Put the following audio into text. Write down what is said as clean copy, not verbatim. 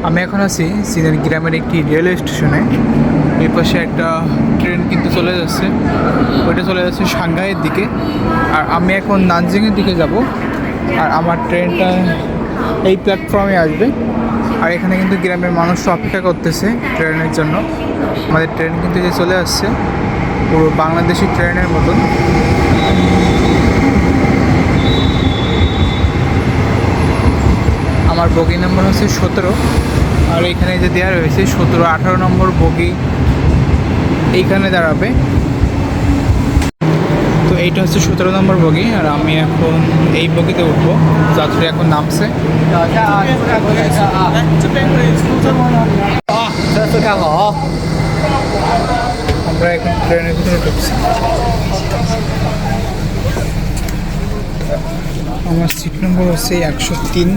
আমি এখন আছি সিলেট গ্রামের একটি রেলওয়ে স্টেশনে। এই পাশে একটা ট্রেন কিন্তু চলে যাচ্ছে, ওইটা চলে যাচ্ছে সাংহাইয়ের দিকে। আর আমি এখন নানজিংয়ের দিকে যাব। আর আমার ট্রেনটা এই প্ল্যাটফর্মে আসবে। আর এখানে কিন্তু গ্রামের মানুষ অপেক্ষা করতেছে ট্রেনের জন্য। আমাদের ট্রেন কিন্তু যে চলে আসছে, পুরো বাংলাদেশি ট্রেনের মতন। আমার বগি নাম্বার হচ্ছে 17। আর এইখানে যে দেওয়া রয়েছে 17-18 নম্বর বগি এইখানে দাঁড়াবে। তো এইটা হচ্ছে 17 নম্বর বগি, আর আমি এখন এই বগিতে উঠবো। যাত্রী এখন নামছে। আমরা এখন ট্রেনের ভিতরে ঢুকছি। আমার সিট নম্বর হচ্ছে 103।